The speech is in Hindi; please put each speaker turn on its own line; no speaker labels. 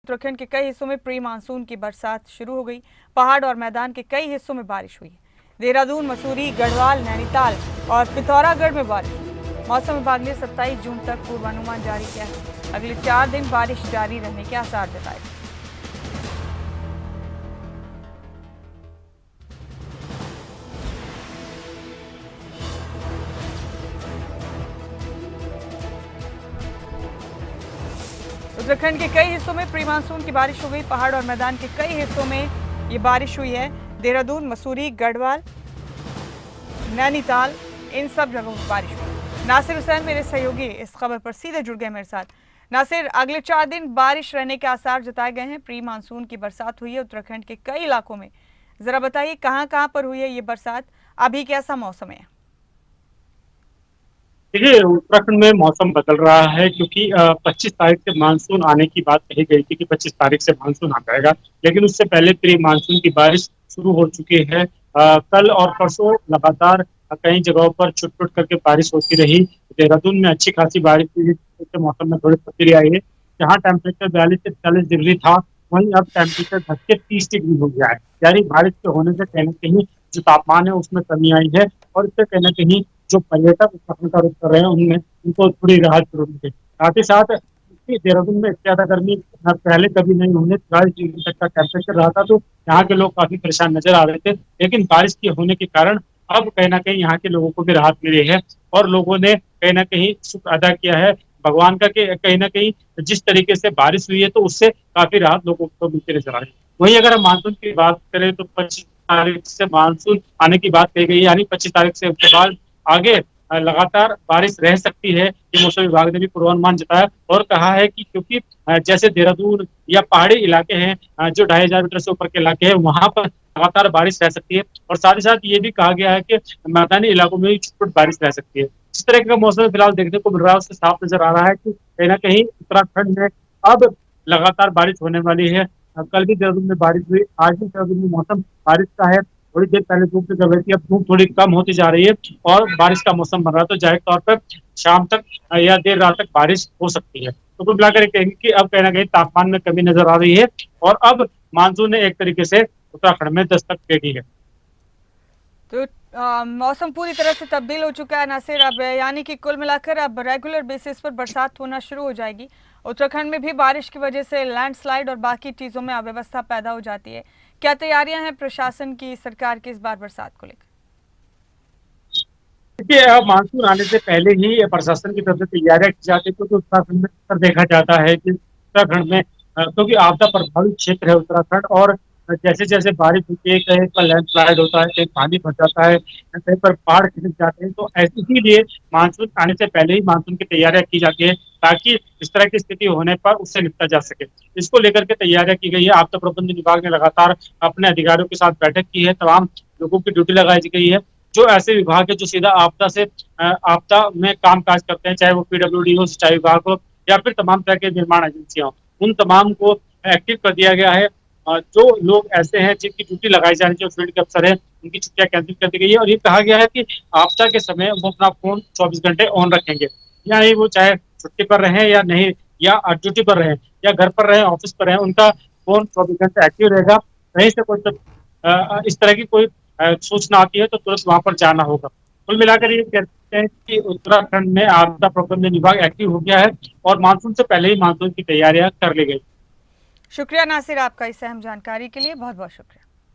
उत्तराखंड के कई हिस्सों में प्री मानसून की बरसात शुरू हो गई। पहाड़ और मैदान के कई हिस्सों में बारिश हुई। देहरादून, मसूरी, गढ़वाल, नैनीताल और पिथौरागढ़ में बारिश हुई। मौसम विभाग ने 27 जून तक पूर्वानुमान जारी किया है। अगले 4 दिन बारिश जारी रहने के आसार जताए। उत्तराखंड के कई हिस्सों में प्री मानसून की बारिश हो गई। पहाड़ और मैदान के कई हिस्सों में ये बारिश हुई है। देहरादून, मसूरी, गढ़वाल, नैनीताल, इन सब जगहों पर बारिश हुई। नासिर हुसैन मेरे सहयोगी इस खबर पर सीधे जुड़ गए मेरे साथ। नासिर, अगले 4 दिन बारिश रहने के आसार जताए गए हैं। प्री मानसून की बरसात हुई है उत्तराखंड के कई इलाकों में। जरा बताइए कहां कहां पर हुई है ये बरसात, अभी कैसा मौसम है?
देखिए, उत्तराखंड में मौसम बदल रहा है क्योंकि 25 तारीख से मानसून आने की बात कही गई थी कि 25 तारीख से मानसून आ जाएगा, लेकिन उससे पहले प्री मानसून की बारिश शुरू हो चुकी है। कल और परसों लगातार कई जगहों पर छुट-छुट करके बारिश होती रही। देहरादून में अच्छी खासी बारिश हुई, जिससे मौसम में थोड़ी तब्दीली आई है। जहाँ टेम्परेचर 42 से 40 डिग्री था, वहीं अब टेम्परेचर घट के 30 डिग्री हो गया है। यानी बारिश के होने से कहीं न कहीं जो तापमान है उसमें कमी आई है, और इससे कहीं न कहीं जो पर्यटक उत्तराखंड का रुख कर रहे हैं उनमें उनको थोड़ी राहत जरूर मिले। साथ ही साथ देहरादून में इतनी ज्यादा गर्मी पहले कभी नहीं होने 40 डिग्री तक का टेम्परेचर रहा था, तो यहाँ के लोग काफी परेशान नजर आ रहे थे। लेकिन बारिश के होने के कारण अब कहीं ना कहीं यहाँ के लोगों को भी राहत मिली है, और लोगों ने कहीं ना कहीं शुक्र अदा किया है भगवान का कि कहीं ना कहीं जिस तरीके से बारिश हुई है तो उससे काफी राहत लोगों को मिलती नजर आ रही है। वहीं अगर हम मानसून की बात करें तो 25 तारीख से मानसून आने की बात कही गई है, यानी 25 तारीख से के बाद आगे लगातार बारिश रह सकती है। ये मौसम विभाग ने भी पूर्वानुमान जताया और कहा है कि क्योंकि जैसे देहरादून या पहाड़ी इलाके हैं, जो 2500 मीटर से ऊपर के इलाके हैं, वहां पर लगातार बारिश रह सकती है। और साथ ही साथ ये भी कहा गया है कि मैदानी इलाकों में भी छुट बारिश रह सकती है। जिस तरह का मौसम फिलहाल देखने को मिल रहा है उससे साफ नजर आ रहा है कि कहीं ना कहीं उत्तराखंड में अब लगातार बारिश होने वाली है। कल भी देहरादून में बारिश हुई, आज भी देहरादून में मौसम बारिश का है। थोड़ी देर पहले धूप निकल रही थी, अब धूप थोड़ी कम होती जा रही है और बारिश का मौसम बन रहा है, तो जाहिर तौर पर शाम तक या देर रात तक बारिश हो सकती है। तो कुल मिलाकर कहेंगे कि अब कहीं ना कहीं तापमान में कमी नजर आ रही है और अब मानसून ने एक तरीके से उत्तराखंड में दस्तक दे दी है।
तो मौसम पूरी तरह से तब्दील हो चुका है नासिर, अब यानी कि कुल मिलाकर अब रेगुलर बेसिस पर बरसात होना शुरू हो जाएगी। उत्तराखंड में भी बारिश की वजह से लैंडस्लाइड और बाकी चीज़ों में अव्यवस्था पैदा हो जाती है। क्या तैयारियां हैं प्रशासन की, सरकार की इस बार बरसात को लेकर?
देखिए, मानसून आने से पहले ही प्रशासन की तरफ से तैयारियां की जाती है, क्योंकि उत्तराखंड में अक्सर देखा जाता है कि उत्तराखंड में क्योंकि आपदा प्रभावित क्षेत्र है उत्तराखंड, और जैसे जैसे बारिश होती है कहीं पर लैंडस्लाइड होता है, कहीं पानी भर जाता है, कहीं पर पहाड़ खिसक जाते हैं, तो ऐसे इसीलिए मानसून आने से पहले ही मानसून की तैयारियां की जाती है, ताकि इस तरह की स्थिति होने पर उससे निपटा जा सके। इसको लेकर के तैयारियां की गई है। आपदा प्रबंधन विभाग ने लगातार अपने अधिकारियों के साथ बैठक की है, तमाम लोगों की ड्यूटी लगाई गई है। जो ऐसे विभाग है जो सीधा आपदा से आपदा में काम काज करते हैं, चाहे वो पीडब्ल्यूडी हो, सिंचाई विभाग हो, या फिर तमाम तरह के निर्माण एजेंसियां हो, उन तमाम को एक्टिव कर दिया गया है। जो लोग ऐसे हैं जिनकी ड्यूटी लगाई जानी चाहिए, फील्ड के अफसर है, उनकी छुट्टियां कैंसिल कर दी गई है, और ये कहा गया है कि आपदा के समय वो अपना फोन 24 घंटे ऑन रखेंगे, यानी वो चाहे छुट्टी पर रहे या नहीं, या ड्यूटी पर रहे या घर पर रहे, ऑफिस पर रहे, उनका फोन 24 घंटे एक्टिव रहेगा। कहीं से कोई इस तरह की कोई सूचना आती है तो तुरंत वहां पर जाना होगा। कुल मिलाकर ये कहते हैं कि उत्तराखंड में आपदा प्रबंधन विभाग एक्टिव हो गया है और मानसून से पहले ही मानसून की तैयारियां कर ली गई।
शुक्रिया नासिर आपका इस अहम जानकारी के लिए, बहुत बहुत शुक्रिया।